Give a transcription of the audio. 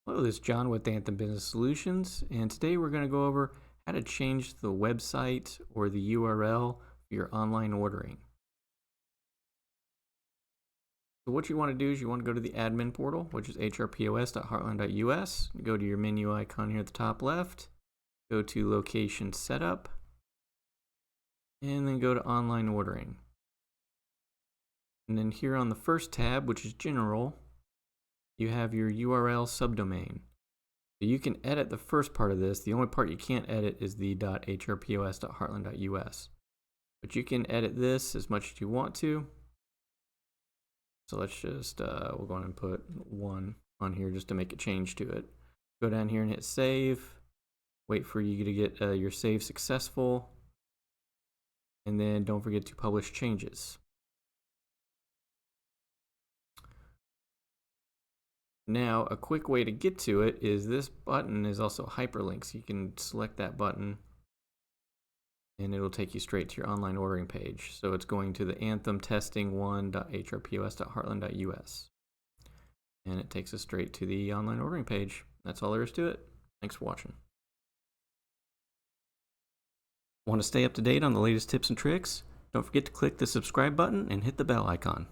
Hello, this is John with Anthem Business Solutions, and today we're going to go over how to change the website or the URL for your online ordering. So what you want to do is you want to go to the admin portal, which is hrpos.heartland.us. Go to your menu icon here at the top left, go to Location Setup, and then go to Online Ordering. And then here on the first tab, which is General, you have your URL subdomain. So you can edit the first part of this. The only part you can't edit is the .hrpos.heartland.us. But you can edit this as much as you want to. So let's just, we'll go ahead and put 1 on here just to make a change to it. Go down here and hit save. Wait for you to get your save successful. And then don't forget to publish changes. Now, a quick way to get to it is this button is also hyperlinks. You can select that button and it'll take you straight to your online ordering page. So it's going to the Anthem testing1.hrpos.heartland.us. And it takes us straight to the online ordering page. That's all there is to it. Thanks for watching. Want to stay up to date on the latest tips and tricks? Don't forget to click the subscribe button and hit the bell icon.